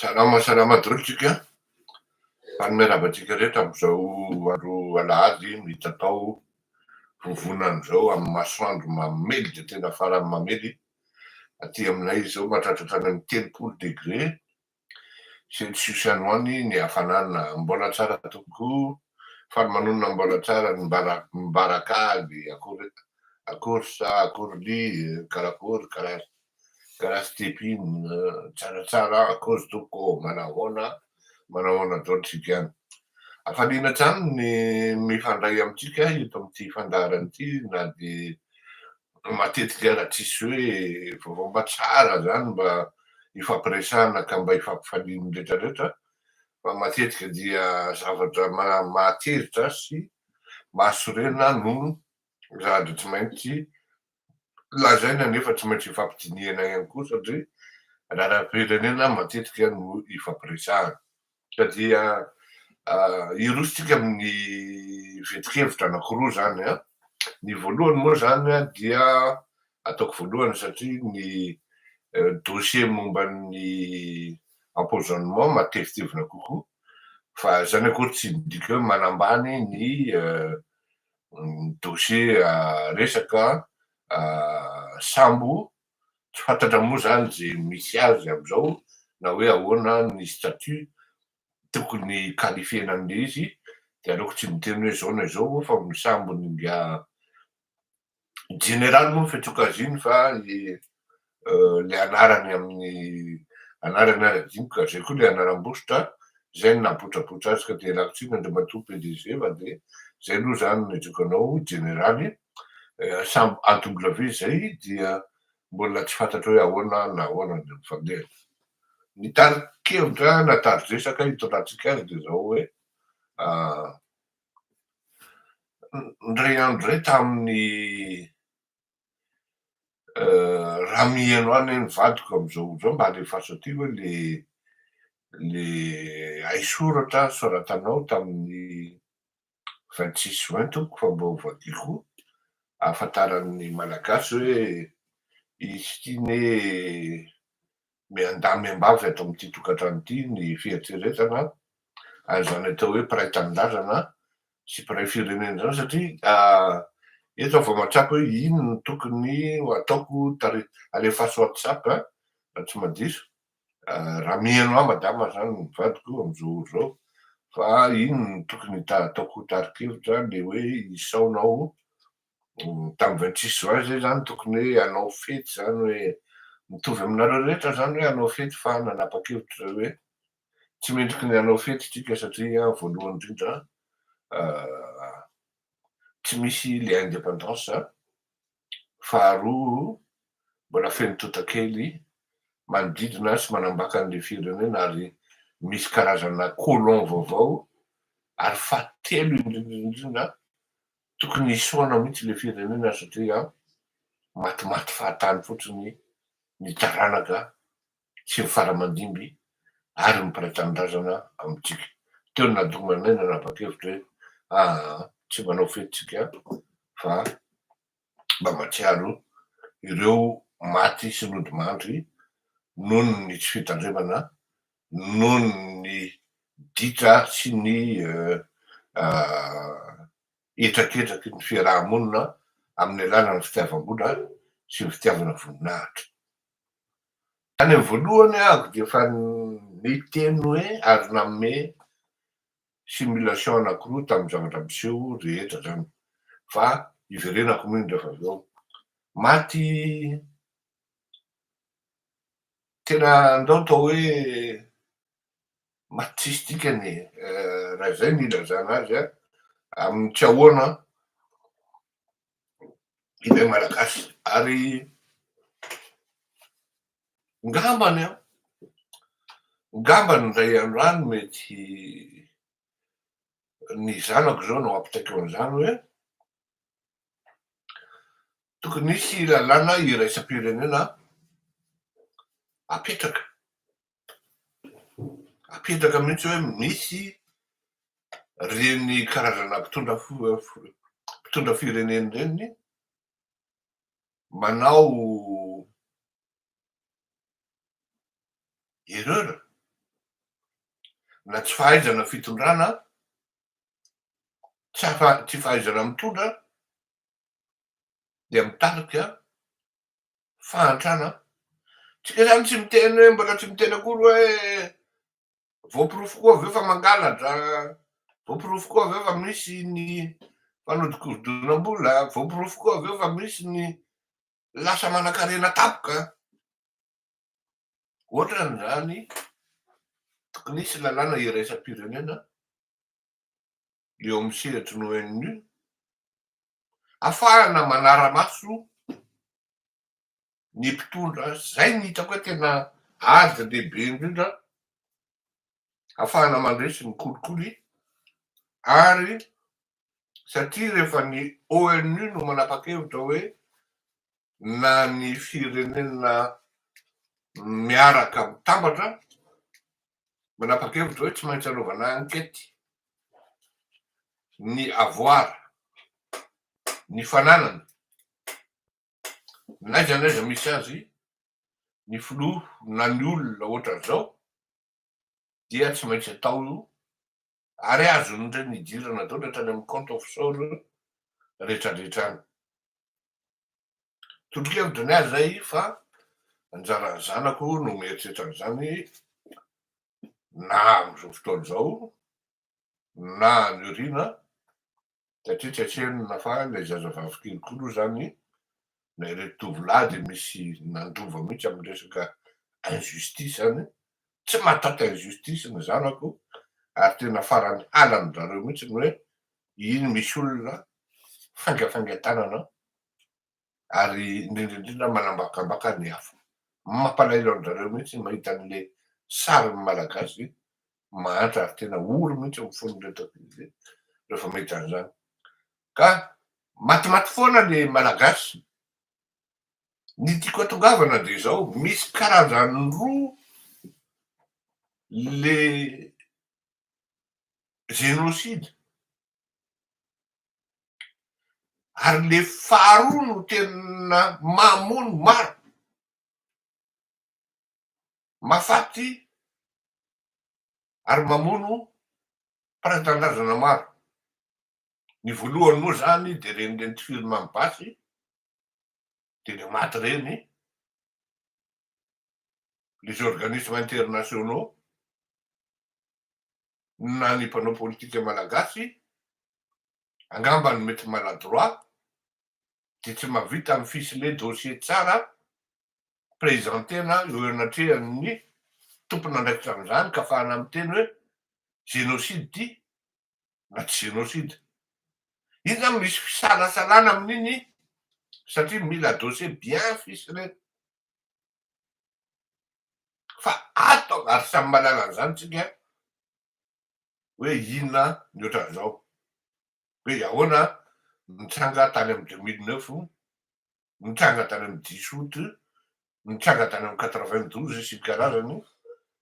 Salama daholo tsika. Manome lavatsika rehetra am'izao andro alahady mita tao vovonan'izao amin'ny masoandro mamely de tena farany mamely. Aty aminay izao mahatratratra any amin'ny 30 degré Celsius any ho any ny hafanana. Mbola tsara tokoa fa ny manonona mbola tsara ny mbarak'ady akory sa akory ly karakory karaha stepine tsaratsara akory toko manahoana daholo tsika any. Hafaliana hatrany ny mifandray amintsika eto amin'ity fandaharana ity na de matetika raha tsisy hoe vaovao tsara zany mba ifampiresahana ka mba ifampifaliana rehetrarehetra fa matetika dia zavatra mahateritra sy mahasorena no zahatra tsy maintsy lazaina nefa tsy maintsy ifampidiniana ihany koa satria raharam-pirenena matetika no ifampiresahana. Ka dia irositsika amin'ny vetikevitra anankiroa zany a. Ny voalohany moa zany a dia ataoko voalohany satria ny dossier momban'ny empoisonnement matevitevina kokoa fa zany akory tsy midika hoe manambany ny dossier resaka sambo. Tsy fantatra moa zany ze misy azy am'izao na hoe ahoana ny statut tokony qualifiena an'le izy de aleoko tsy miteny hoe zao na zao fa misambony nga général moa fetsoka azy iny fa le anarany amin'ny anarany adiniko zay koa le anaram-bositra zay no nabotrabotra azy ka de lakotsiny andriamatoa PDG fa de zay aloha zany no atsoko anao généraly. Sambo AW zay dia mbola tsy fantatra hoe ahoana na ahoana ny mifandeha. Ny tarikevitra na tari-dresaka hitondratsika azy de zao hoe ndray andro ray tamin'ny raha miheno any ny vadiko am'izao zao mba alefaso aty hoe le haisoratra soratanao tamin'ny 26 juin toko fa mba hovadiko ahafantaran'ny malagasy hoe izy ty ne miandamy ambavy ato amin'ity tokantrano ity ny fieritreretana azany atao hoe mpiray tanindrazana sy mpiray firenena zany satria eto vao mahatrapy hoe ino no tokony ataoko alefaso WhatsApp raha tsy madiso raha miheno madama zany ny vadiko am'izao zao fa ino no tokony ataoko tarikevitra le hoe isaonao tamin'ny 26 juin zay zany tokony hoe hanao fety zany hoe mitovy aminareo rehetra zany hoe hanao fety fa nanapa-kevitra hoe tsy mendriky ny hanao fety tsika satria voalohany indrindra tsy misy le indépendance. Faharoa mbola feno totakely manodidina sy manambaka an'le firenena ary misy karazana colon vaovao ary fahatelo indrindra tokony isoana mihitsy le firenena satria matimaty fahatany fotsiny ny taranaka sy ny faramandimby ary mpiray tanindrazana amitsika. Teo nadomanay nanapa-kevitra hoe tsy manao fety tsika fa mba matsiaro ireo maty sy nody mandry noho ny tsy fitandremana noho ny ditra sy ny etraketraky ny fiarahamonina amin'ny alalany fitiavam-bola sy ny fitiavana voninahitra. Any amin'ny voalohany ako de efa niteny hoe ary nanome simulation anankiroa tamin'ny zavatra miseho rehetra zany fa iverenako mihitsy rehefa avy eo. Maty tena andao atao hoe maty tsisy dikany raha zay ny ilazana azy amin'ny tsy ahoana ilay malagasy ary ngambany ndray andro any mety ny zanako zao no ampitaiko an'izany hoe tokony hisy lalàna iraisam-pirenena apetraka mihitsy hoe misy reny karazana mpitondra firenena reny manao erreur na tsy fahaizana fitondrana, tsy fahaizana mitondra, dia mitarika fahantrana. Tsika zany tsy miteny hoe mbola tsy miteny akory hoe voapirofo koa aveo fa mangalatra, voapirofo koa aveo fa misy ny fanodikodonam-bola, voapirofo koa aveo fa misy ny lasa manan-karena tapoka. Ohatran'izany tokony hisy lalàna iraisam-pirenena eo amin'ny sehatry ny ONU ahafahana manara-maso ny mpitondra, zay ny hitako hoe tena ady lehibe indrindra, ahafahana mandresy ny kolikoly. Ary satria rehefa ny ONU no manapa-kevitra hoe na ny firenena miaraka mitambatra manapa-kevitra hoe tsy maintsy anaovana ankety ny avoir, ny fananana, n'aiza n'aiza misy azy, ny filoha na ny olona ohatran'izao, dia tsy maintsy atao io, ary azony ndray nidirana daholo hatrany amin'ny compte offshore rehetrarehetrany. Toronkevitra ny azy zay fa anjaran'ny zanako no mieritreritra an'izany, na amin'izao fotoana izao na any aoriana, satria tsy antsenina fa ilay zazavavy kelikely zany na ireto tovolahy dia misy nandrova mihitsy amin'ny resaka injustice zany, tsy mahataty injustice ny zanako, ary tena farany halany zareo mihitsy ny hoe iny misy olona fangafangatanana ary indrindraindrindra manambakambaka ny hafa. Mampalahelo an-jareo mihitsy mahita an'le sarin'ny malagasy mahantra ary tena ory mihitsy amin'ny fonon'retako izy rehefa mahita an'izany. Ka matimaty foana le malagasy. Ny tiako hatongavana dia izao, misy karazany roa le génocide, ary le faharoa no tena mamono maro, mahafaty ary mamono mpanatanjazana maro. Ny voalohany moa zany dia reny firma basy, dia le maty reny, les organismes internationaux, na ny mpanao politika malagasy, angambany mety maladroit, dia tsy mahavita mifisile dossier tsara présentena eo anatrehan'ny tompona andraikitra amin'izany ka ahafahana miteny hoe génocide ty na tsy génocide. Iny zany misy fisalasalana amin'iny satria mila dossier bien ficelé. Fa ato ary samy malala an'izany tsika hoe inona ny ohatran'izao, hoe ahoana nitranga tany amin'ny 2009, nitranga tany amin'ny 10 août, nitranga tany amin'ny 92 sy ny karazany,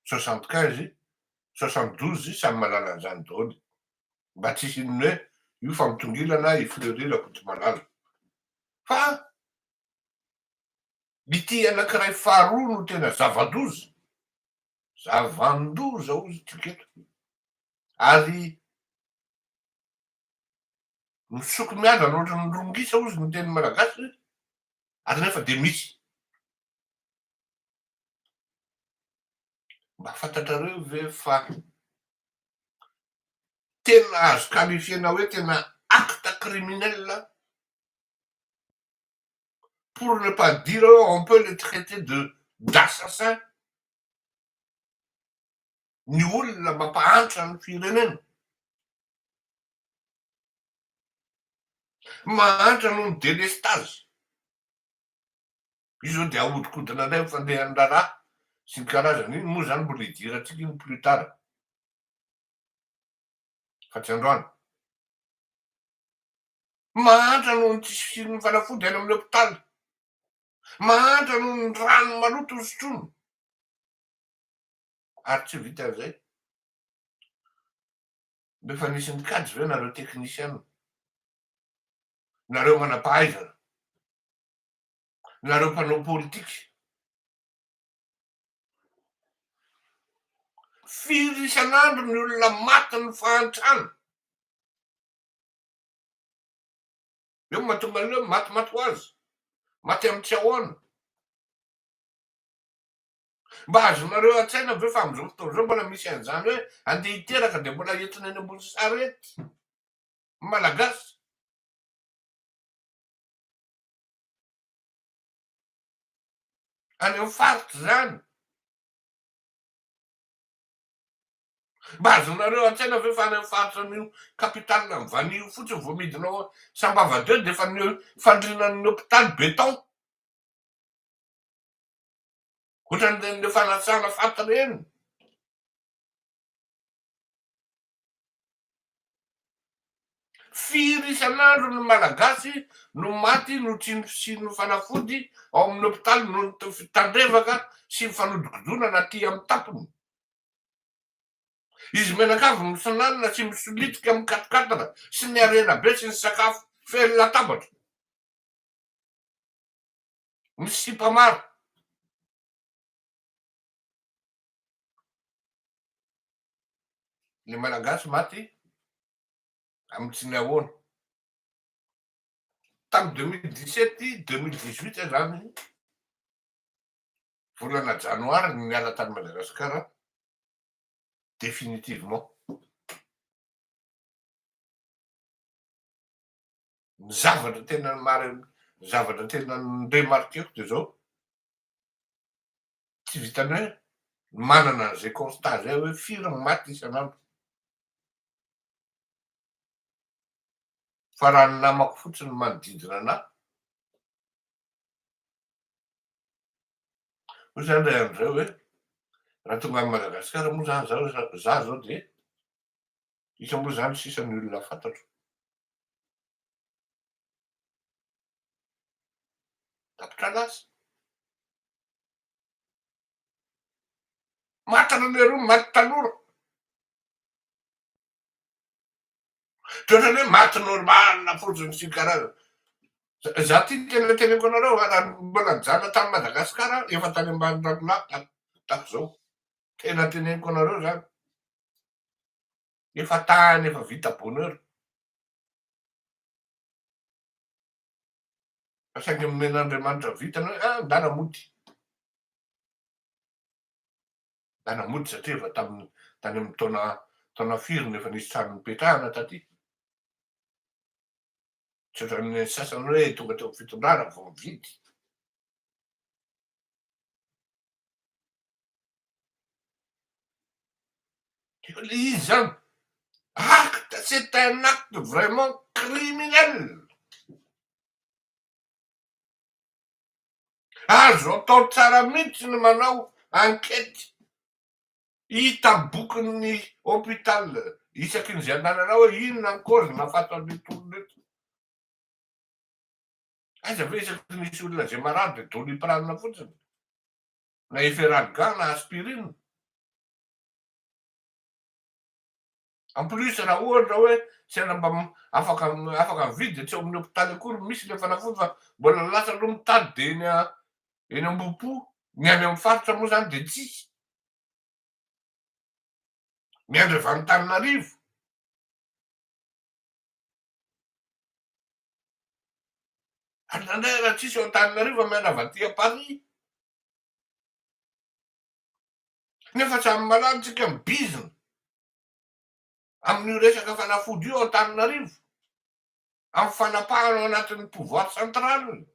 75, 72, samy malala an'izany daholo. Mba tsisy ny hoe io fa mitongilana ifleurir akoto malala. Fa ity anankiray faharoa no tena zava-doza, zavandoza ozy tiketo, ary misoko miadana ohatrany rongisa ozy ny teny malagasy, ary nefa dia misy. Mba fantatrareo ve fa tena azo qualifiena hoe tena acte criminel, pour ne pas dire on peut les traiter d'assassin, ny olona mampahantra ny firenena, mahantra noho ny délestage. Io zao dia ahodikodina indray fandehan'ny raharaha sy ny karazany. Iny moa zany mbola hidirantsika iny plus tard, fa tsy androany. Mahantra noho ny tsisy fisin'ny fanafody any amin'ny hôpitaly, mahantra noho ny rano maloto hosotroina, ary tsy vita an'izay. Nefa nisy nikajy ve nareo teknisiana, nareo manam-pahaizana, nareo mpanao politika, Firy isan'andro ny olona maty ny fahantrana. Eo mahatonga an'io maty ho azy. Maty amin'ny tsy ahoana. Mba azonareo an-tsaina ve fa amin'izao fotoana izao mbola misy an'izany hoe andeha hiteraka dia mbola entina eny ambony sarety malagasy. Any amin'ny faritra zany. Mba azonareo an-tsaina ve fa any amin'ny faritra an'io kapitalina ny vanio fotsiny vao midinao Sambavadeo dia efa ny fandrinan'ny hôpitaly beton. Ohatran'ireny fanasana fata reny. Firy isan'andro ny malagasy no maty no tsy no fanafody ao amin'ny hôpitaly no tandrevaka sy mifanodikodonana aty amin'ny tampony. Izy menakavy misananina sy misolitika amin'ny katikatana sy ny arena be sy ny sakafo feno latabatra. Misy sipa maro. Ny malagasy maty amin'ny tsy ny ahoana. Tamin'ny 2017-2018 zany volana janoary ny niala tany Madagasikara définitivement. Ny zavatra tena zavatra tena remarqueko dia zao tsy vitany hoe manana an'izay constat zay hoe firy ny maty isan'andro. Fa raha ny namako fotsiny manodidina anahy hoy zany ray am'izay hoe raha tonga any Madagasikara moa zany za zao dia isa moa zany sisa ny olona fantatro. Tapitra lasa. Matana leroa maty tanora. Toetrany hoe maty normalina fotsiny sy karazana. Za ty tena teneniko anareo raha mbola jana tany Madagasikara efa tany ambany ranolasy tahaka zao. Tena teneniko anareo zany. Efa tany efa vita bonheur. Fa saingy nomen'Andriamanitra vitany hoe andana mody. Andana mody satria efa tany amin'ny taona firy nefa nisy trano nipetrahana taty. Tsy ohatran'ny sasany hoe tonga teo amin'ny fitondrana vao mividy. Izy zany acte, c'est un acte vraiment criminel. Azo atao tsara mihitsy ny manao enquête hita bokin'ny hôpitaly isaky ny zay andananao hoe inona ny cause nahafatan'ny tolon'eto. Aiza ve isaky nisy olona zay marary dia doliprane fotsiny na Efferalgan na aspirine. En plus raha ohatra hoe saina mba afaka mividy tsy ao amin'ny hôpitaly akory misy le fanafody fa mbola lasa aloha mitady dia eny Ambohipo ny any amin'ny faritra moa zany dia tsisy. Miandry avy Antananarivo. Andray raha tsisy ao Antananarivo miandry avy aty Paris. Nefa samy malatsika mibizina amin'io resaka fanafody io Antananarivo amin'ny fanapahana ao anatin'ny pouvoir central.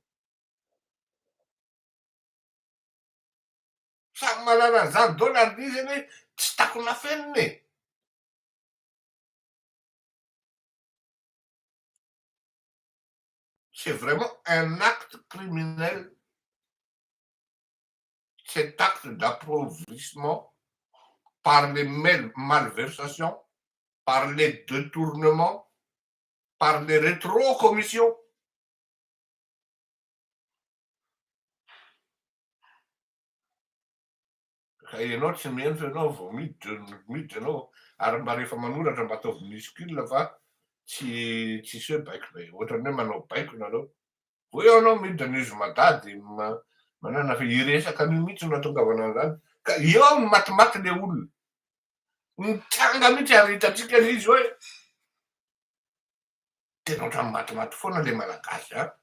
Samy manana an'izany daholo ary izy anie tsy takona feniny. C'est vraiment un acte criminel. Cet acte d'appauvrissement par les malversations, par les détournements, par les rétrocommissions. Ka ianao tsy miheno fa ianao vao miditra ianao ary mba rehefa manoratra mba ataovy minuscule fa tsy hoe baiko be ohatrany hoe manao baiko nareo. Vo eo anao miditra nizy madady manana fa hiresaka an'io mihitsy no ahatongavana an'izany ka eo ny matimaty le olona. Mitsanga mihitsy ary hitantsika le izy hoe tena ohatrany matimaty foana le malagasy a.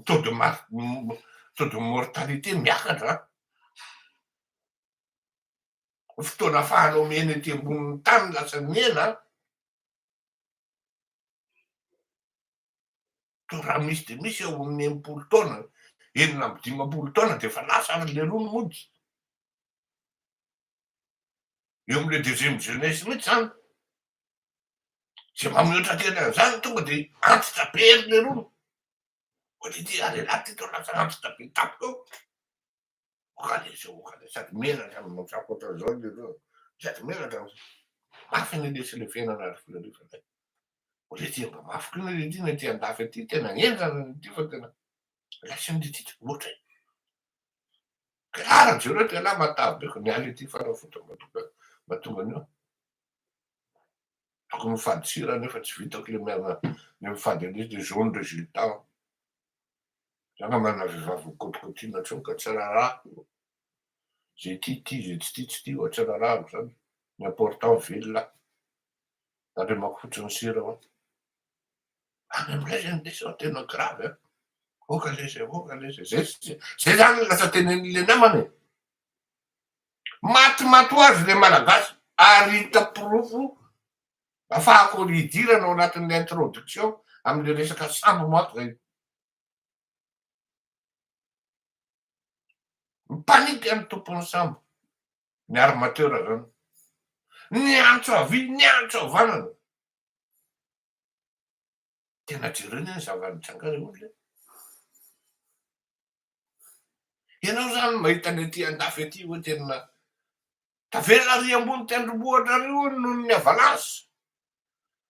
Taux de mortalité miakatra. Fotoana afahanao miaina ety ambonin'ny tany lasa miaina. To raha misy de misy eo amin'ny 80 taona, 15 taona de efa lasa ary le rono mody. Eo am'le deuxième jeunesse mihitsy zany. Zay mameotra tena an'izany tonga de antitra be ery le rono. Ohatry ity alelahy ty to lasa antitra be tampoka eo. Okale sady menatra mansako ohatran'izao le reo. Sady menatra mafy nilesy le fiainana ary filerifa zay. Ohatry ity mba mafy koa le ty nety andafy aty tena enjana ty fa tena lasin'ny lititra loatra. Karaha zay reo tena matavy be nialy ity fanafota mahatonga an'io. Tokony mifady sira nefa tsy vitako le miarina le mifady an'izy le jaune résultat. Zanga manana vehivavy mikotrikotrina trano ka tsy rarahako. Zay ty zay tsy ty ohatry rarahako zany. L'important velona. Andremako fotsiny sira ao. Any am'ilay zany lesa tena gravy a. Oka lesa. Zay zany lasa tenenin'le namany. Maty ho azy le malagasy ary hita pirofo afahako hidirana ao anatin'le introduction am'le resaka sambo maty zay. Mipanika ny tompon'ny sambo. Ny armateur zany. Niantso avy niantso avanana. Tena jerena ny zava-nitranga reo le. Ianao zany mahita an'ity andafy aty hoe tena tavela ary ambony tendrombohitr'arivo noho ny avalanche.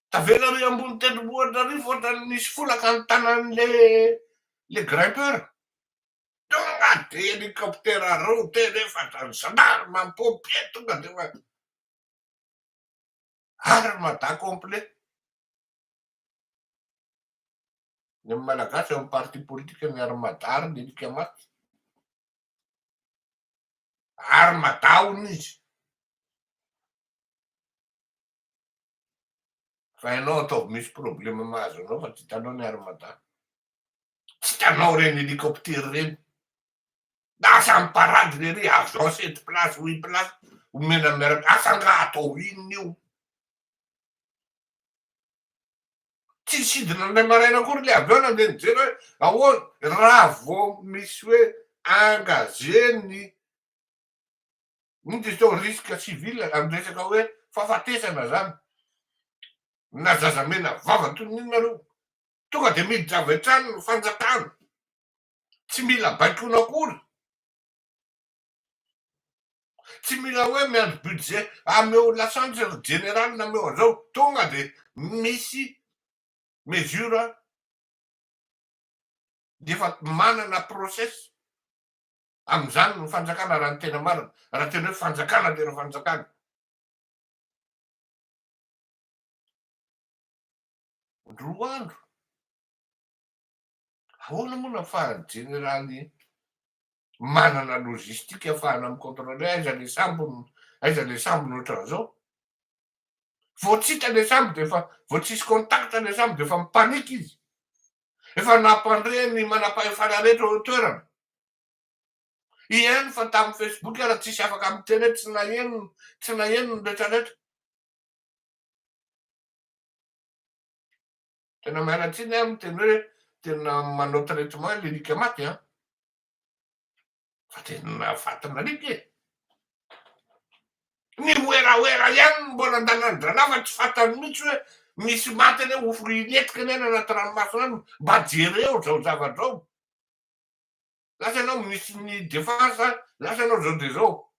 Tavela ary ambony tendrombohitr'arivo ohatrany nisy folaka ny tanan'le grimpeur. Tonga de hélicoptère reo tena efa zandarme mampompier tonga de fa armada complet. Ny malagasy amin'ny parti politique ny armada ary lelika maty. Armada hono izy. Fa ianao ataovy misy problème mahazo anao fa tsy hitanao ny armada. Tsy hitanao reny hélicoptère reny. Lasa miparady lery avion 7 place 8 place omena miaraka. Asa angaha atao inona io? Tsy sidina an'ilay maraina akory le avion nandeha nijery hoe ahoana raha vao misy hoe engageny ino zao risque civil amin'ny resaka hoe fahafatesana zany. Na zazamena vava toy ny inona reo. Tonga de miditra avy hatrany ny fanjakana. Tsy mila baikona akory. Tsy mila hoe miandry budget ameo l'assemblée générale na ameo an'izao. Tonga de misy mesure defa manana process amin'izany ny fanjakana raha ny tena marina. Raha tena hoe fanjakana tena fanjakana. Roa andro. Ahoana moa no ahafahan'ny généraly manana logistique ahafahana micontrôler aiza le sambony ohatran'izao. Vao tsy hita le sambo defa vao tsisy contact le sambo defa mipanika izy. Efa nampandreny manam-pahefana rehetra eo toerana. Ihaino fa tamin'ny Facebook raha tsisy afaka miteny tsy naheno ny rehetrarehetra. Tena mialatsiny aho miteny hoe tena manao traitement lelika maty a. Fa tena fatana alika e. Ny oeraoera ihany mbola andalandrana fa tsy fatany mihitsy hoe misy maty ane ofo iletika ane anaty ranomasina any mba jereo zao zavatra zao. Lasa ianao misy ny défense lasa ianao zao de zao.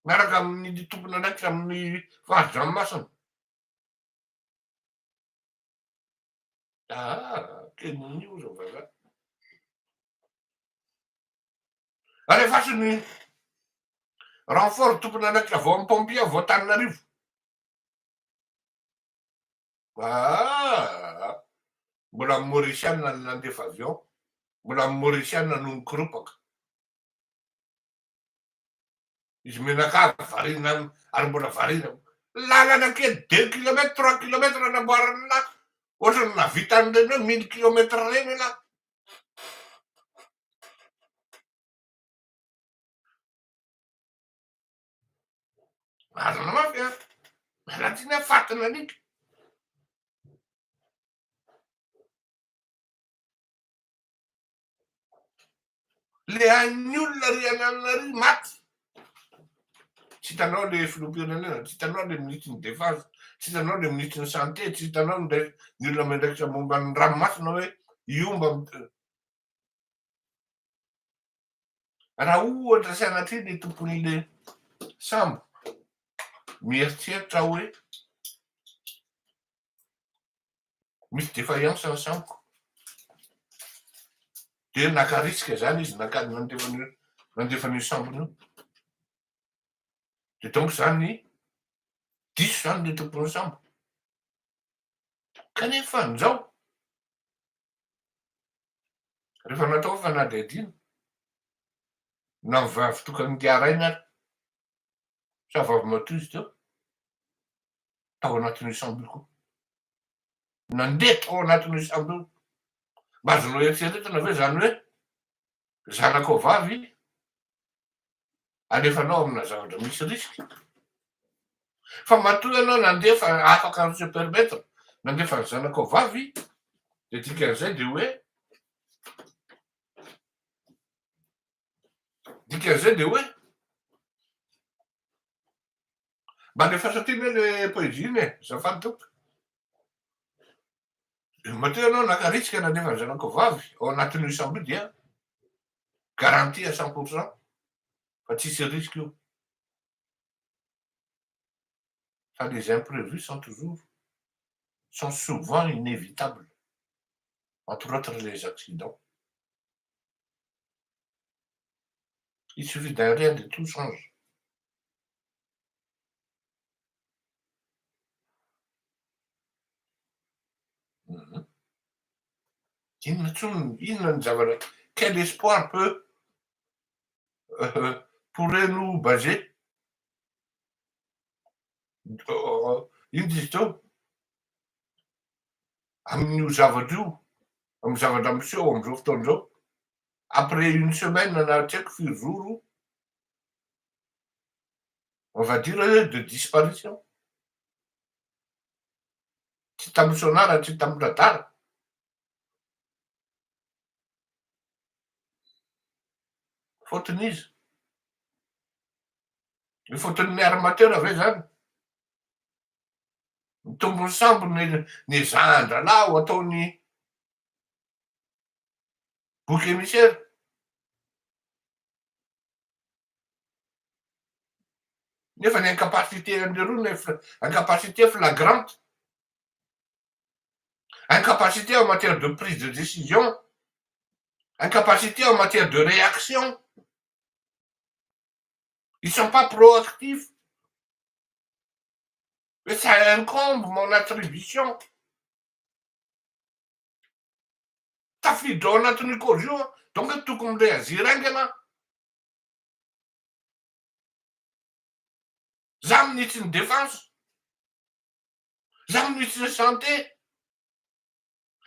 Miaraka amin'ny tompony andraikitra amin'ny fahadranonmasina. Kenon'io zao vazaha. Rehefa ny renfort tompony andraikitra vao amin'ny pompier vao Antananarivo. Mbola amin'ny Mauritiana ny nandefa avion. Mbola amin'ny Mauritiana no nikoropaka. Izy menakavy varina ary mbola varina. Lalana kely 2 kilomètres 3 kilomètres namboarana lahy. Ohatrany navita an'ireny hoe 1000 kilomètres reny lahy. Marina mafy a. Raha ty nafatana an'ika. Le an'ny olona ry ananana ry maty. Tsy hitanao le filoham-pirenena, tsy hitanao le ministre ny défense, tsy hitanao le ministre ny santé, tsy hitanao ny olona miandraikitra momba ny ranomasina hoe iomba raha ohatra sanatria le tompon'le sambo mieritreritra hoe misy défaillance ny samboko de naka risika zany izy nandefan'io sambony io. De donc zany diso zany le tompon'ny sambo. Kanefa an'izao rehefa natao fanadihadiana na mivavy tokany diaraina ary sa vavy matoy izy teo tao anatin'io sambo io koa. Nandeha tao anatin'io sambo io. Mba azonao eritreretana ve zany hoe zanakao vavy alefanao amina zavatra misy risika. Fa matoy anao nandefa afaka se permettre nandefa ny zanakao vavy de dikan'izay de hoe mba lefa satria hoe le poezie iny e zafady tompoko. Matoy anao naka risika nandefa ny zanakao vavy ao anatin'io sambo io dia garantie à 100% fa tsisy risque io. Fa les imprévus sont souvent inévitables, entre autres les accidents. Il suffit d'un rien de tout change. Quel espoir pourrait nous baser indisito amin'io zava-dio amin'ny zavatra miseho amin'izao fotoan'izao après une semaine na tsy haiko firy zoro on va dire de disparition. Tsy tamin'ny sonara tsy tamin'ny radara. Fotony izy ny foton'ny armateur ve zany ny tombony sambo ny zandralahy ho ataony bouc émissaire. Nefa ny incapacité an'leroa incapacité flagrante, incapacité en matière de prise de décision, incapacité en matière de réaction. Ils sont pas proactifs. Mais ça incombe mon attribution. Tafiditra anatin'ny cause io donc tokony réagir aingana. Za ministre ny défense, za ministre ny santé,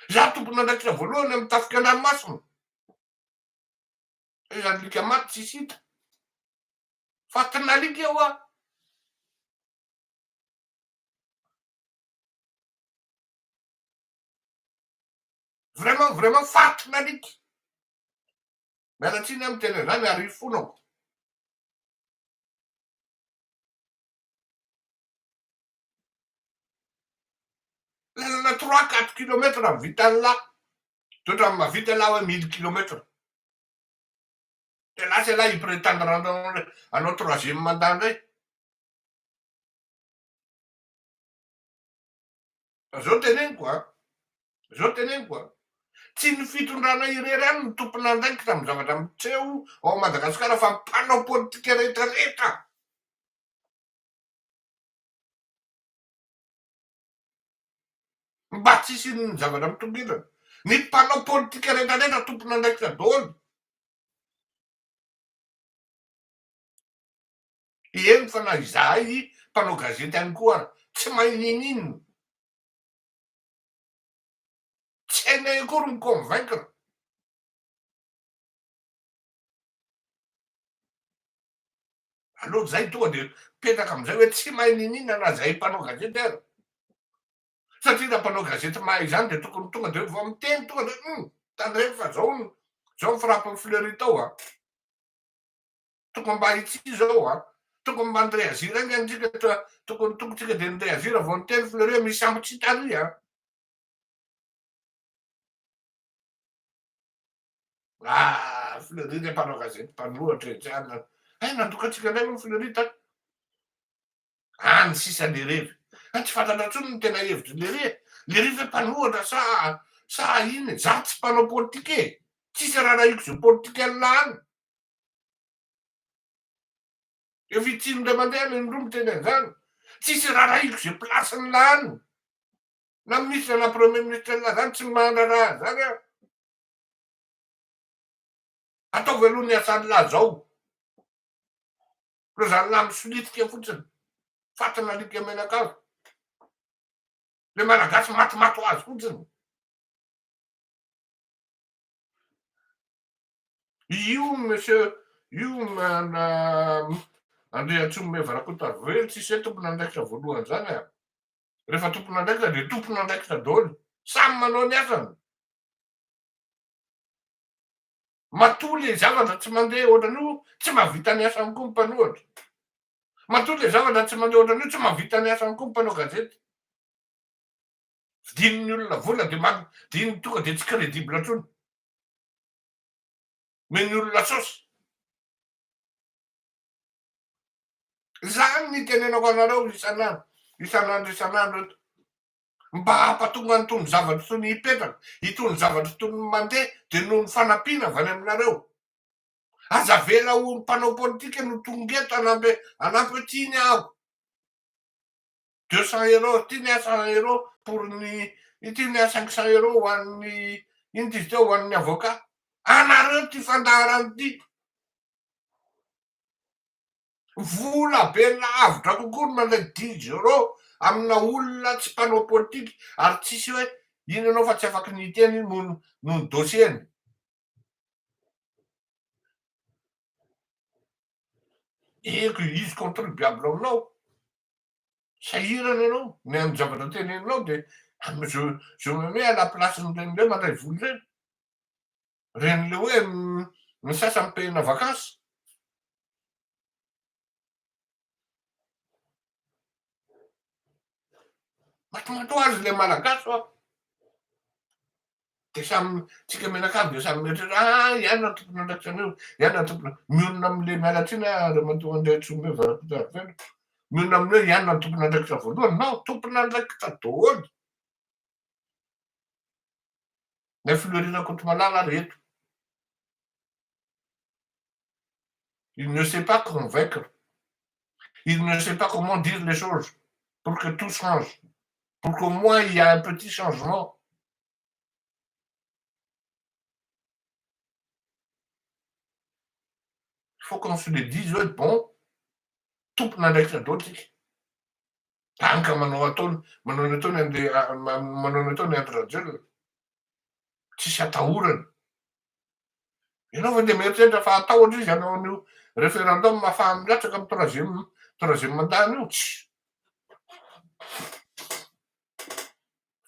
za tompony andraikitra voalohany amin'ny tafika andranomasina. Zany lika maty tsisy hita. Fatina alika eo a. Vraiment fatina alika. Mialatsiny amin'ny tena zany ary fonako. Lalana 3-4 kilomètres vitany lahy. Toetra mahavita lahy hoe 1000 kilomètres. De là c'est là il prétendre anao troisième mandat ndray. Zao teneniko a. Tsy ny fitondrana irery any ny tompona andraikitra amin'ny zavatra miseho ao Madagasikara fa mpanao politika rehetrarehetra. Mba tsisy ny zavatra mitongilana. Ny mpanao politika rehetrarehetra tompona andraikitra daholo. Eny fa na izahay mpanao gazety any koa tsy mahay ninino, tsy hainay akory ny convaincre. Aleo zay tonga de petaka amizay hoe tsy mahay ninina na zay mpanao gazety ary, satria na mpanao gazety mahay zany de tokony tonga de vao miteny tonga de tandremo fa zao firappin'ny Fleury tao a, tokony mba itsy zao a, tokony mba nireagir any antsika, tokony tongotsika de nireagir vao niteny Fleury hoe misy sambo tsy tary a. Fleury le mpanao gazety mpanohatra e jana. Nandokatsika ndray moa Fleury tany. Any sisa Lerevy. Tsy fantatra intsony ny tena hevitry Lery. Lery ve mpanohatra sa ino e? Za tsy mpanao politika e. Tsisy raha rahiko zay politika any. Efa itsino ray mandeha ny roa miteny an'izany. Tsisy raha rahiko zay plasiny lany. Na ministre na premier ministre zany tsy mandraraha zany aho. Ataovy aloha ny asany lahy zao. Ro zany lahy misolitika fotsiny. Fatina alika menakavy. Le malagasy matimaty ho azy fotsiny. Io monsieur, io Andriatsimo Mevarakotarovely tsisy hoe tompon'andraikitra voalohany zany a. Rehefa tompon'andraikitra de tompon'andraikitra daholo. Samy manao ny asany. Matoa le zavatra tsy mandeha ohatran'io tsy mahavita ny asany koa ny mpanohatra. Matoa le zavatra tsy mandeha ohatran'io tsy mahavita ny asany koa ny mpanao gazety. Vidin'ny olona vola de tonga de tsy crédible intsony. Men'ny olona saosy. Zany ny tenenako anareo isan'andro eto. Mba hampatonga itony zavatra itony hipetraka, itony zavatra itony mandeha de noho ny fanampiana avy any aminareo. Azavela ho mpanao politika no tonga eto anampy tiany ahako. 200 euros, tiany a 100 euros pour ny tiany a 500 euros ho an'ny ino izy teo ho an'ny avocat. Anareo ty fandaharany ty. Vola be lavitra kokoa no mandray 10 euros amina olona tsy mpanao politika ary tsisy hoe ino anao fa tsy afaky niteny noho ny dossieny. Eko izy contribuable aminao. Sahirana anao ny amin'ny zavatra teneninao de je me mets à la place n'ireny mandray vola reny. Reny le hoe ny sasany payena vakansy. Matomato azy le malagasy a. De samy tsika menakavy de samy mieritreritra ihany tompon'andraikitra anio, ihany tompona mionona am'le mialatsiny ramatoa Andriatsimo Mevarakotarovely. Mionona amin'io ihany tompon'andraikitra voalohany. Non, tompon'andraikitra daholo. Le Fleury Rakotomalala reto. Il ne sait pas convaincre. Il ne sait pas comment dire les choses pour que tout change. Pour qu'au moins il y a un petit changement. Il faut qu'on se le dise bon, tompon'andraikitra daholo tsika. Tanka manao atony andrarajel. Tsisy atahorana. Ianao fa de mieritreritra fa atahotra izy hanao an'io référendum mahafahamilatsaka amin'ny troisième mandat io.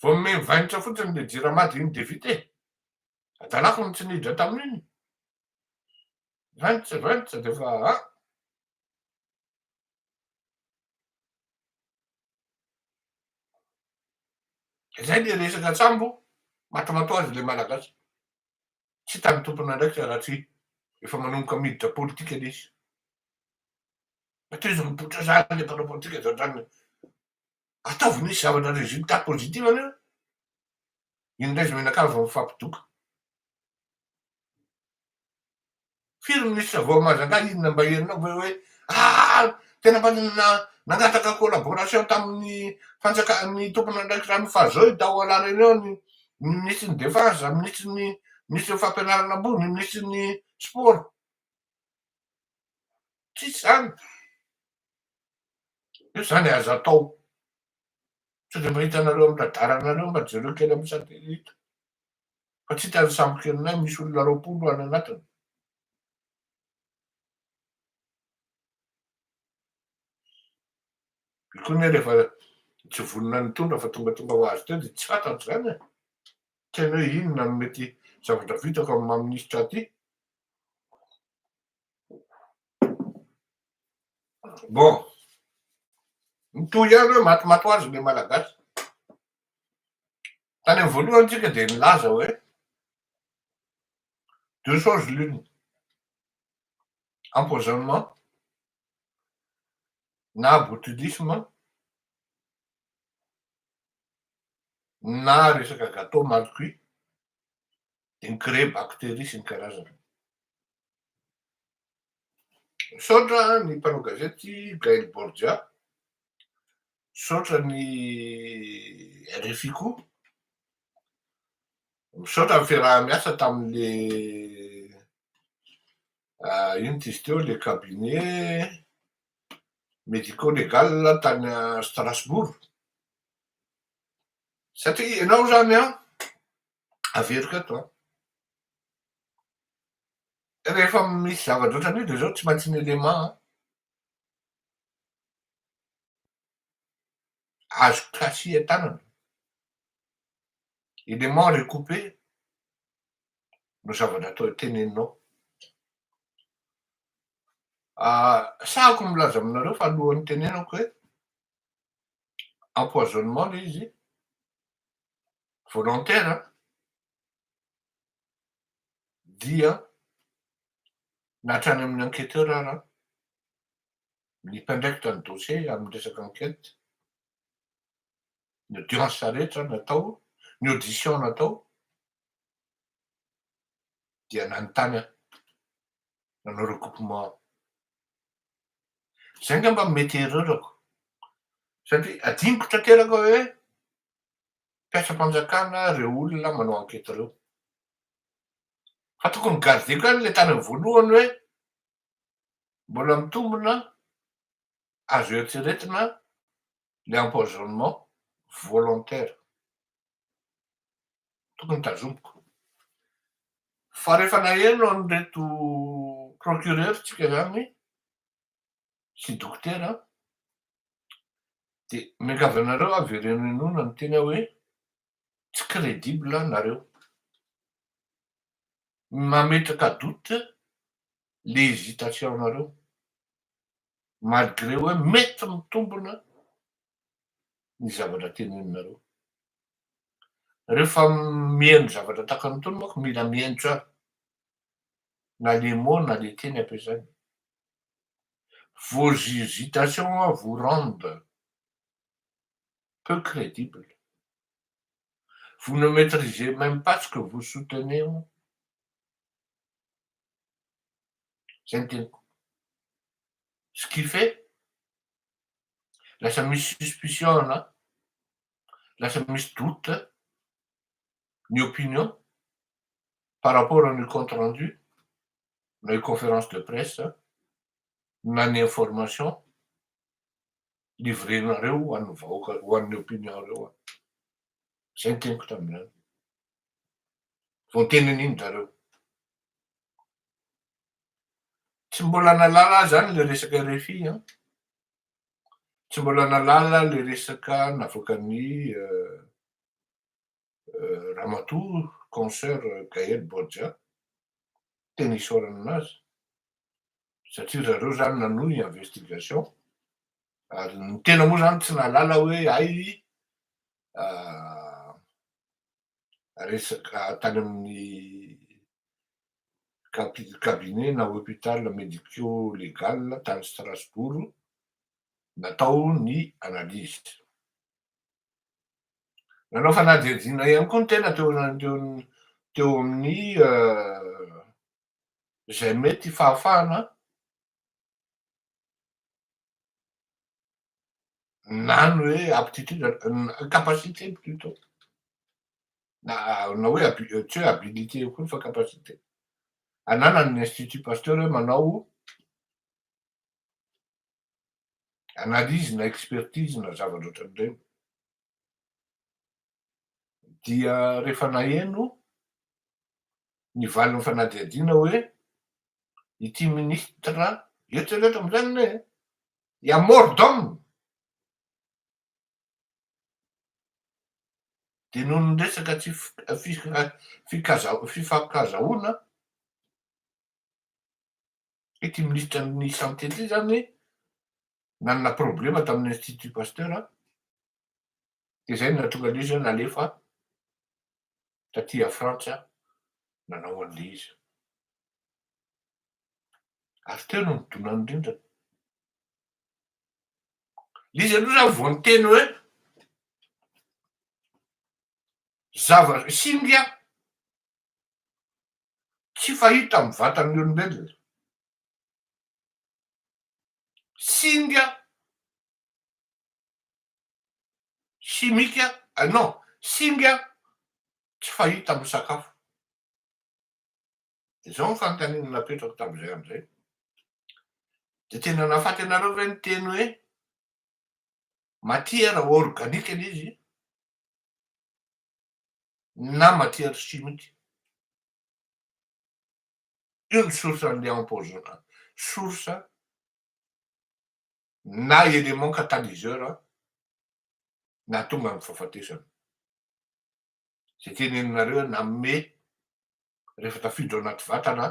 Vao mivainitra fotsiny le Jirama de iny de vita e. Adalako ny tsy niditra tamin'iny. Vainitra de fa zay le resaka sambo matomato azy le malagasy. Tsy tany tompon'andraikitra raha tsy efa manomboka miditra politika izy. Atao izy mipoitra zany le mpanao politika zao zany. Ataovy nisy zavatra résultat positif anio. Indray izy menakavy vao mifampidoka. Firy ministre vao Majanga inona mba herinao va hoe tena mba nangataka collaboration tamin'ny fanjakan'ny tompon'andraikitra ny fazao tao alareny eo ny ministre ny défense, ministre fampianarana ambony, ministre ny sport. Tsisy zany. Io zany azo atao. Satria mahita anareo amin'ny radaranareo mba jereo kely amin'ny satelita. Fa tsy hita ny sambo-kelinay misy olona 20 any anatiny. Koa rehefa tsy vonona ny tondra fa tonga ho azy teo dia tsy fantatro zany e. Tsy hainao hoe inona no mety zavatra vitako amin'ny maministra aty. Bon, mitohy ihany hoe matimaty ho azy ilay malagasy. Tany amin'ny voalohany tsika dia nilaza hoe deux choses l'une, empoisonnement na botulisme na resaka gâteau mal cuit dia nicrée bactérie sy ny karazany. Misaotra ny mpanao gazety Gaël Borgia, misaotra ny RFI koa, misaotra ny fiaraha-miasa tamin'le ino ty izy teo le cabinet médico-légal tany Strasbourg. Satria ianao zany averiko eto rehefa misy zavatra ohatran'io dia zao tsy maintsy ny élément azo kasia tanana, élément recoupé no zavatra atao teneninao. Sahako milaza aminareo fa alohan'ny tenenako hoe empoisonnement le izy volontaire dia nahatrany amin'ny enquêteur raha ny mpandraikitra ny dossier amin'ny resaka enquête, ny audience rehetra natao, ny audition natao dia nanontany aho, nanao recoupement. Zay ngamba mety erreur-ako satria adiniko tanteraka hoe mpiasam-panjakana reo olona manao enquête reo. Fa tokony gardeko ihany le tany amin'ny voalohany hoe mbola mitombona azo eritreretina le empoisonnement volontaire. Tokony tazomiko. Fa rehefa naheno an'ireto procureur tsika zany sy dokotera dia miangavy anareo averenenoina ny teny hoe tsy crédible nareo. Mametraka doute le hésitation nareo malgré hoe mety mitombona ny zavatra teneninareo. Rehefa mihaino zavatra tahaka an'itony manko mila mihaino tsara na les mots na les teny ampiasaina. Vos hésitations vous rendent peu crédible. Vous ne maîtrisez même pas ce que vous soutenez. Zay ny teniko. Ce qui fait lasa misy suspicion ana, lasa misy doute ny opinion par rapport à ny compte rendu na ny conférence de presse na ny information livrenareo ho an'ny vahoaka ho an'ny opinion reo. Zay ny teniko tamin'izany. Vao niteniny iny zareo. Tsy mbola nalala zany le resaka RFI tsy mbola nalala le resaka navoakan'ny ramatoa consoeur Gaël Borgia teny isaorana anazy satria zareo zany nanohy investigation ary ny tena moa zany tsy nalala hoe ay resaka tany amin'ny cabinet na hôpital médico-légal tany Strasbourg natao ny analyse. Nanao fanadihadiana ihany koa ny tena teo amin'ny izay mety fahafahana na ny hoe aptitude capacité plutôt na hoe tsy hoe habilité koa fa capacité ananan'ny institut Pasteur hoe manao analyzy na expertise na zavatra ohatran'ireny. Dia rehefa naheno nivaliny fanadihadiana hoe ity ministra eritreretra am'izany ne ia mort d'homme de noho ny resaka tsy fifankazahoana ity ministra ny santé ty zany nanana problema tamin'ny institut Pasteur de zay nahatonga an'izy zany nalefa taty a Frantsa nanao an'le izy. Ary teo no nidonany indrindra. L'izy aloha zany vao niteny hoe singa tsy fahita amin'ny vatan'ny olombelona. Singa chimique non, singa tsy fahita amin'ny sakafo. Zao ny fanontaniana napetrako tamin'izay am'izay. De tena nahafaty anareo ve ny teny hoe matière organique lay izy na matière chimique. Une source an'le empoisonnant, source na élément catalyseur nahatonga ny fahafatesana. Zay teneninareo nanome rehefa tafiditra ao anaty vatana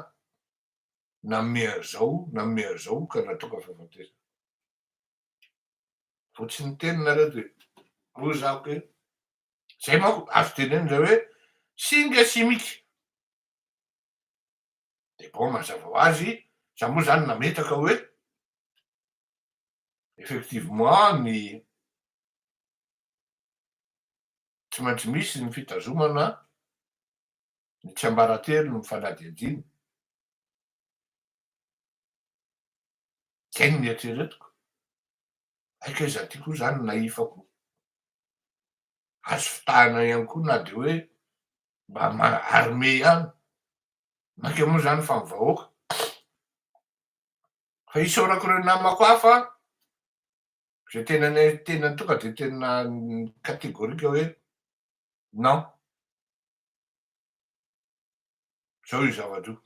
nanome an'izao ka nahatonga fahafatesana. Vao tsy niteninareo de hoy zako hoe zay manko azo tenenina hoe singa chimique. De bon mazava ho azy za moa zany nametraka hoe effectivement ny tsy maintsy misy ny fitazomana ny tsiambaratelo ny fanadihadiana. Zay no nieritreretiko. Aika iza ty koa zany naifako. Azo fitahana ihany koa na de hoe mba armé ihany. Maika moa zany fa ny vahoaka. Fa isaorako ireo namako hafa zay tenany tonga de tena catégorique hoe non. Zao io zavatra io.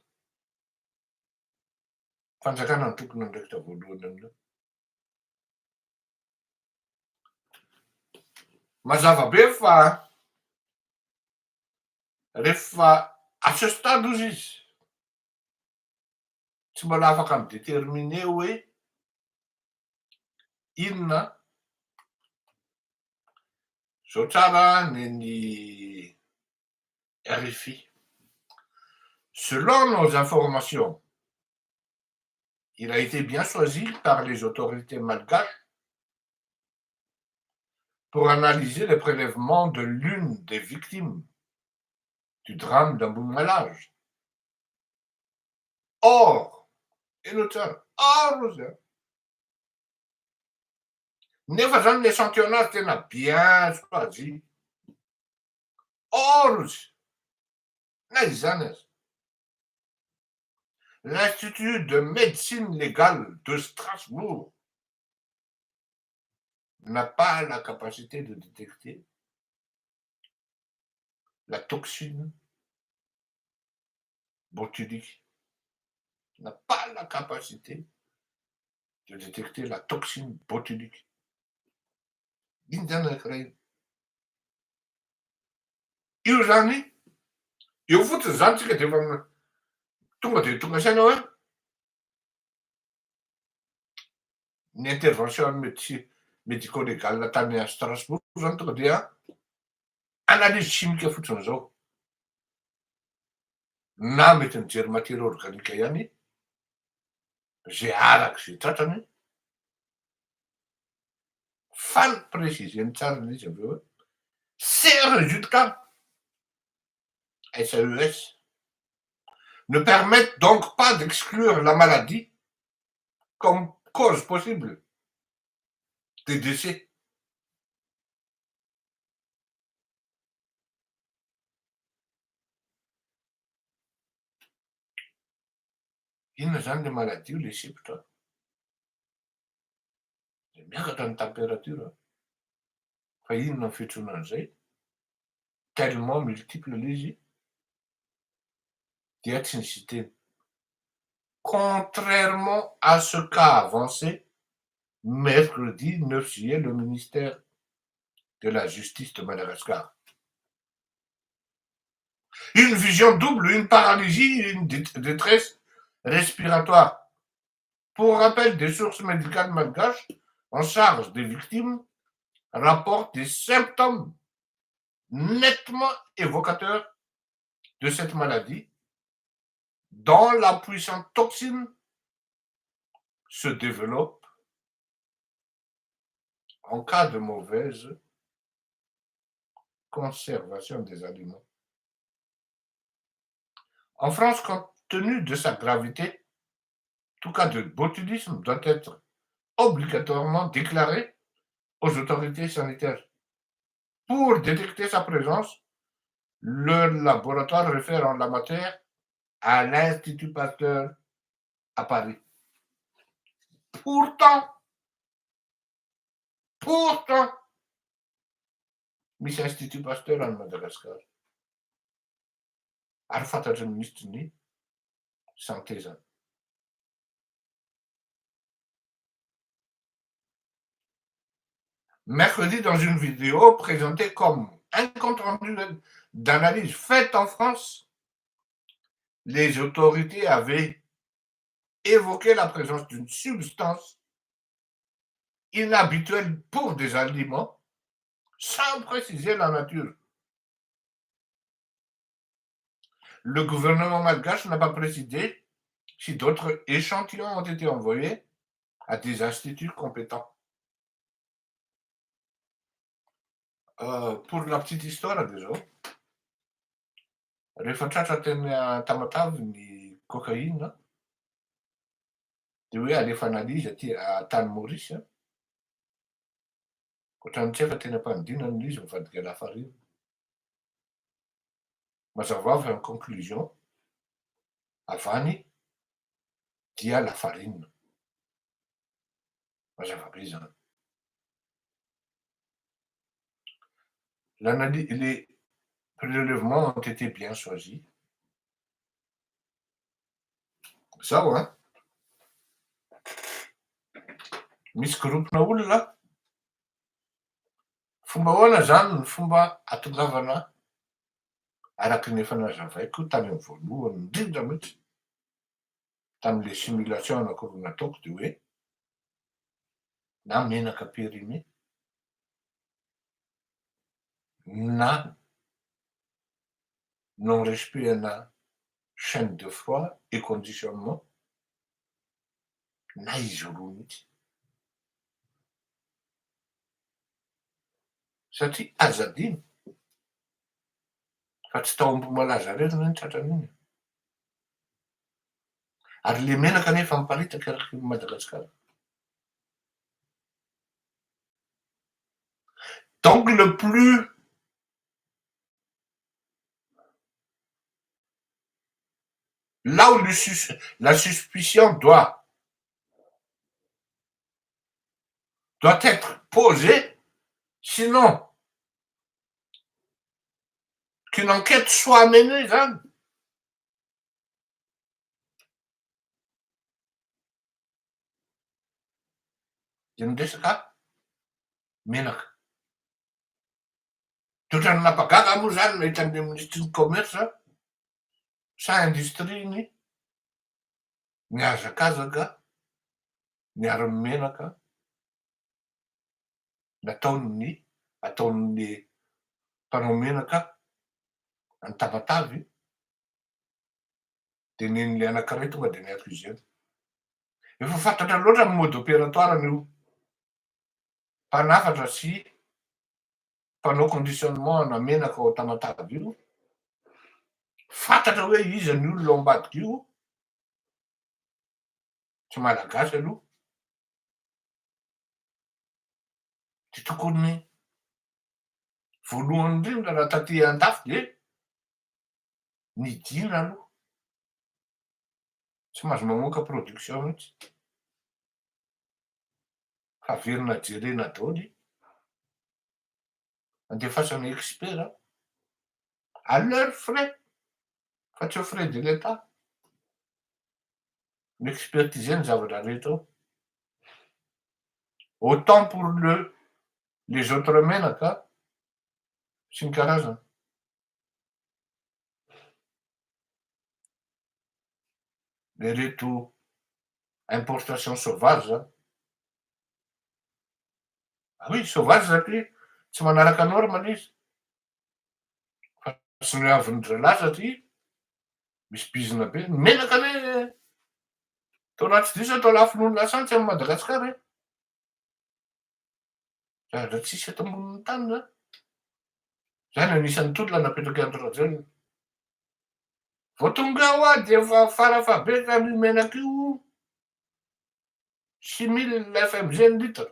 Fanjakana ny tokony andraikitra voalohany amin'io. Mazava be fa rehefa à ce stade ozy izy tsy mbola afaka midéterminer hoe inona zao tsara neny RFI. Selon nos informations, il a été bien choisi par les autorités malgaches pour analyser les prélèvements de l'une des victimes du drame d'Emboumallage. Or, nefa zany l'échantillonnage tena bien choisi. Or, na izany azy. L'Institut de médecine légale de Strasbourg n'a pas la capacité de détecter la toxine botulique. N'a pas la capacité de détecter la toxine botulique. Iny zany anankiray. Io zany, eo fotsiny zany tsika de efa tonga de tonga saina hoe ny intervention médico-légale tany à Strasbourg zany tonga dia analyse chimique fotsiny zao. Na mety mijery matière organique ihany zay arak'izay tratrany fa ny préciseny tsara izy aveo hoe ces résultats SAES ne permettent donc pas d'exclure la maladie comme cause possible des décès. Inona zany le maladie io le sipotra? Dia miakatra ny température fa inona ny fiantsoana an'izay? Tellement multiple lay izy dia tsy nisy teny. Contrairement à ce qu'a avancé mercredi 9 juillet le ministère de la Justice de Madagascar. Une vision double, une paralysie, une détresse respiratoire. Pour rappel, des sources médicales malgaches en charge des victimes rapportent des symptômes nettement évocateurs de cette maladie, dont la puissante toxine se développe en cas de mauvaise conservation des aliments. En France, compte tenu de sa gravité, tout cas de botulisme doit être obligatoirement déclaré aux autorités sanitaires. Pour détecter sa présence, le laboratoire réfère en la matière à l'Institut Pasteur à Paris. Pourtant, misy Institut Pasteur any Madagasikara. Ary fantatry ny ministre ny santé zany. Mercredi, dans une vidéo présentée comme un compte rendu d'analyse faite en France, les autorités avaient évoqué la présence d'une substance inhabituelle pour des aliments, sans préciser la nature. Le gouvernement malgache n'a pas précisé si d'autres échantillons ont été envoyés à des instituts compétents. Pour la petite histoire déjà, rehefa tratra teny Tamatavy ny cocaïne dia hoe alefa an'alizy aty tany Maurice, ohatran'ny tsy efa teny am-panidinana ilay izy mivadika lafarina. Mazava ho avy en conclusion, avany dia lafarina. Mazava be zany. Les prélèvements ont été bien choisis. Zao misy groupena olona, fomba ahoana zany ny fomba atongavana araky ny efa nazavaiko tany amin'ny voalohany indrindra mihitsy tamin'le simulation anankiroa nataoko dia hoe na menaka périmé na non-respect ana chaîne de froid et conditionnement na izy roa mihitsy. Satria azadiny fa tsy taombo malaza rery ny tratran'iny. Ary le menaka nefa miparitaka araky Madagasikara. Donc là où la suspicion doit être posée, sinon qu'une enquête soit menée, zany. Dia ny resaka menaka. Toetrany napagaga moa zany mahita an'le ministre ny commerce sa industrie ny hazakazaka miaro-ny menaka ataon'ny mpanao menaka any Tamatavy dia nen'le anankiray tonga dia niaccusena. Efa fantatra loatra ny mode opératoire an'io mpanafatra sy mpanao conditionnement ana menaka ao Tamatavy io, fantatra hoe iza ny olona ao ambadika io, tsy malagasy aloha. Dia tokony voalohany indrindra raha taty an-dafy dia nidina aloha. Tsy mahazo mamoaka production mihitsy. Averina jerena daholo andefasana expert à leur frais fa tsy aux frais de l'état l'expertiser ny zavatra rehetra ao autant pour les autres menaka sy ny karazana le reto importation sauvage zany oui sauvage satria tsy manaraka norme izy fa sy ny avin'ny zalahy satria misy bizina be menaka le tao anaty diso atao lafin'olo lasantsy amin'ny Madagasikara zavatra tsisy eto ambonin'ny tany zany zany anisan'ny tolona napetraka androrajelona vao tonga ho a de efa farafahabetsaka io menaka io 6000 FMG ny litre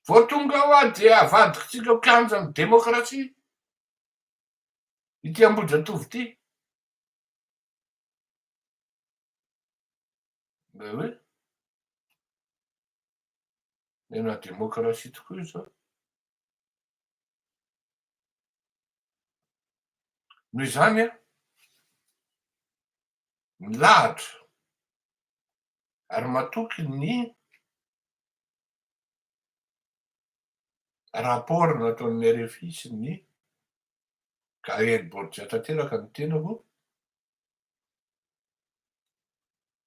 vao tonga ho a dia avadikitsika ho kianjan'ny demokrasia ity Ambohijatovo ity be hoe ena demokrasia tokoa io zao noho izany a milahatra ary matoky ny rapport nataon'ny RFI sy ny Gaël Borgia tanteraka ny tenako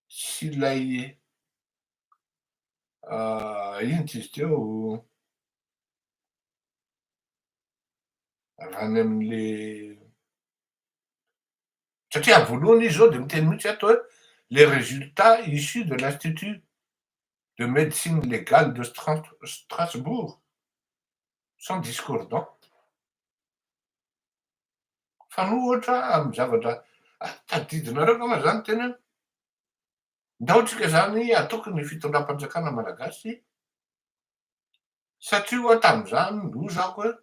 sy ilay ino tsy izy teo avany amin'le satria voalohany izy zao de miteny mihitsy ato hoe les résultats issus de l'Institut de médecine légale de Strasbourg sont discordants fa no ohatra amin'ny zavatra tadidinareo ka ma zany tena ndahotrika zany ataoko ny fitondram-panjakana malagasy satria oa tamin'izany no zako hoe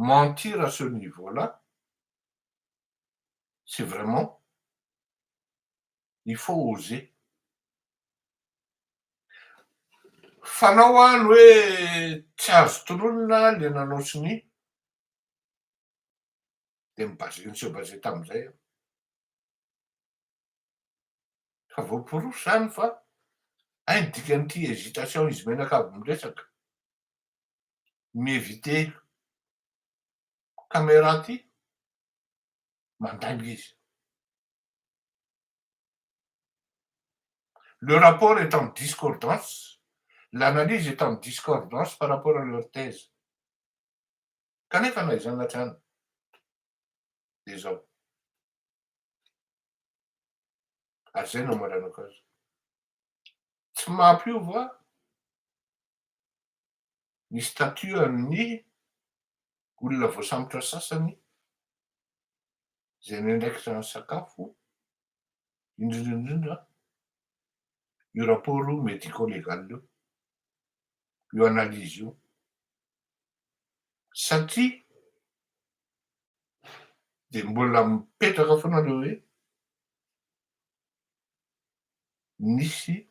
mentir à ce niveau-là c'est vraiment il faut oser fanao any hoe tsy azo tolonina le nanao sy ny de miseho basé tamin'izay fa voaporofo zany fa ainy dikan'ity hésitation izy menaka avy miresaka miéviter caméra ty mandainga izy le rapport est en discordance l'analyse est en discordance par rapport à leur thèse kanefa naizana hatrany de zao ary zay no amaranako azy tsy mampiova ny statut amin'ny olona voasambotra sasany zay nendraikitra ny sakafo indrindraindrindra io rapport médico légal io analyse io satria de mbola mipetraka foana le hoe nisy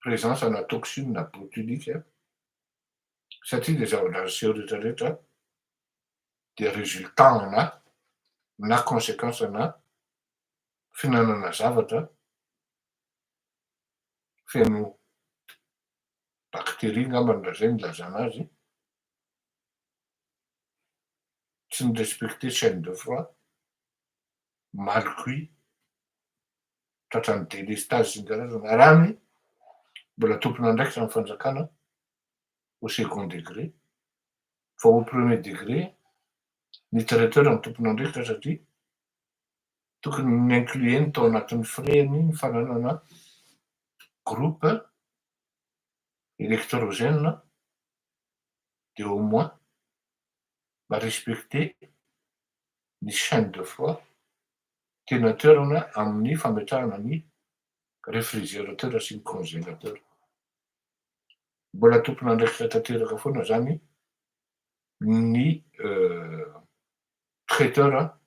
présence ana toxine na botulique satria le zavatra aseho rehetrarehetra de résultat ana na conséquence ana finanana zavatra feno bactérie ngambany raha zay nilazana azy tsy ny respecter chaîne de froid mal cuit tratran'ny délestage sy ny karazana raha ny mbola tompona andraikitra ny fanjakana au second degré fa au premier degré ny traiteur ny tompona andraikitra satria tokony ny inclueny tao anatin'ny freny ny fananana groupe électrogène de au moins mba respecter ny chaîne de froid tenateurana amin'ny fametrahana ny réfrigérateur sy ny congélateur mbola tompona andraikitra tanteraka foana zany ny traiteur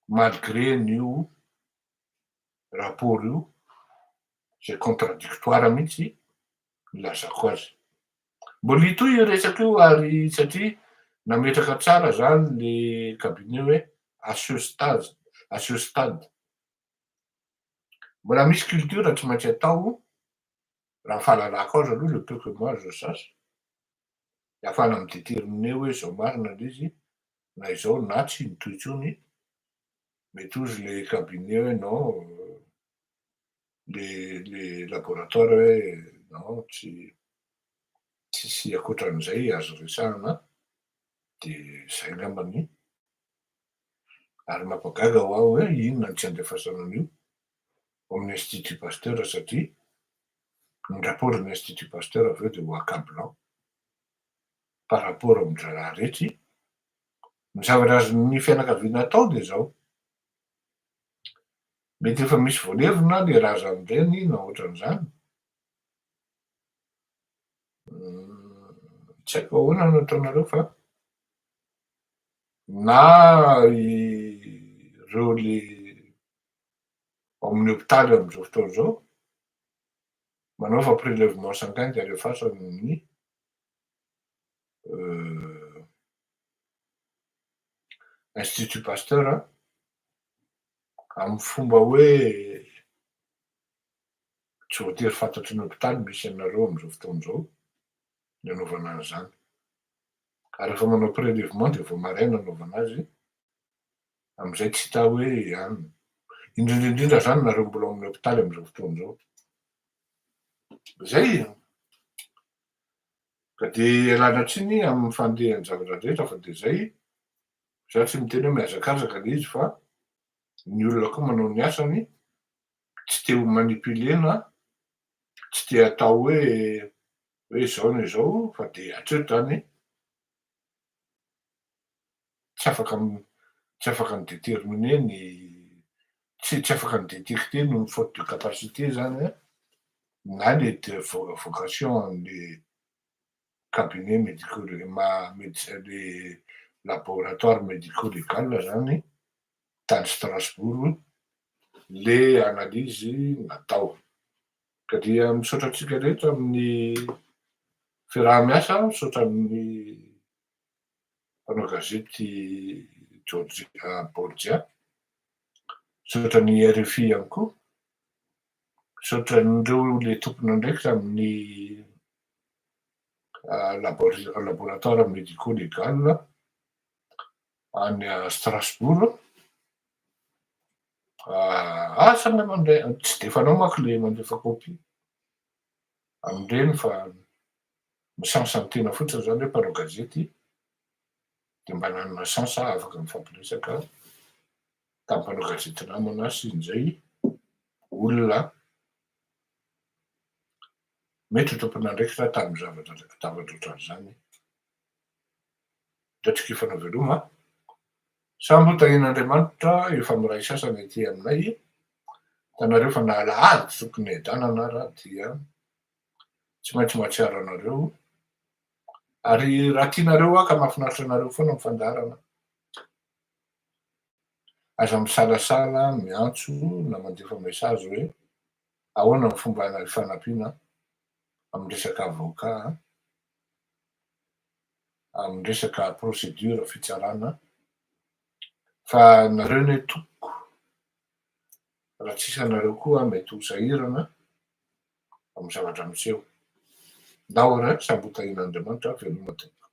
malgré nio rapport io zay contradictoire mihitsy ilazako azy. Mbola itoy resaka io ary satria nametraka tsara zany le cabinet hoe à ce stade. Mbola misy culture tsy maintsy atao raha ny fahalalako azy aloha le peu que moi je sache. Ahafahana midéterminer hoe zao marina lay izy na izao na tsy mitohy intsony. Mety ozy le cabinet hoe non le laboratoire hoe non tsisy akoatran'izay azo resahana de zay angambany. Ary mampagaga ho aho hoe inona ny tsy andefasana an'io amin'ny Institut Pasteur satria ny rapport'ny Institut Pasteur aveo de ho accablant par rapport amindra raha rehetra. Ny zavatra azon'ny fianakaviana atao de zao. Mety efa misy voalevona le raza amindreny na ohatran'izany. Tsy haiko ahoana no ataonareo fa na ireo le ao amin'ny hôpitaly amin'izao fotoana izao manaova prélèvement sanguin de alefaso amin'ny Institut Pasteur amin'ny fomba hoe tsy voatery fantatry ny hôpitaly misy anareo amin'izao fotoana izao ny anaovana an'izany. Ary rehefa manao prélèvement de vao maraina anaovana azy am'izay tsy hita hoe anona. Indrindraindrindra zany nareo mbola ao amin'ny hôpitaly amin'izao fotoana izao. Zay ka de ialana tsiny amin'ny fandehan'ny zavatra rehetra fa de zay za tsy miteny hoe mihazakazaka le izy fa ny olona koa manao ny asany tsy te ho manipulena, tsy te atao hoe zao na izao fa de hatreto zany tsy afaka midéterminer ny tsy afaka midétecter ny faute de capacité zany na le vocation an'le cabinet médico le laboratoire médico-légal zany tany Strasbourg le analyzy natao. Ka dia misaotra antsika rehetra amin'ny fiaraha-miasa, misaotra amin'ny mpanao gazety Borgia, misaotra ny RFI ihany koa, misaotra an'ireo le tompony andraikitra amin'ny laboratoire médico-légal any Strasbourg. Samy mandray tsy de fanao manko le mandefa copie amindreny fa misansa ny tena fotsiny zany hoe mpanao gazety de mba nanana sansa afaka mifampiresaka tamin'ny mpanao gazety namana sy nizay olona mety ho tompony andraikitra tamin'ny zavatra ohatran'izany. Ndratsikifana veloma. Samby ho tahian'Andriamanitra efa miray sasany aty aminay tanareo fa na alahady tokony hiadanana raha dia tsy maintsy mahatsiaro anareo ary raha tianareo ka mahafinaritra anareo foana mifandarana. Aza misalasala miantso na mandefa message hoe ahoana ny fomba fanampiana amin'ny resaka avocat, amin'ny resaka procédure fitsarana fa nareo ne toko raha tsisy anareo koa mety ho sahirana amin'ny zavatra miseho. Dahora samby ho tahian'Andriamanitra veloma tompoko.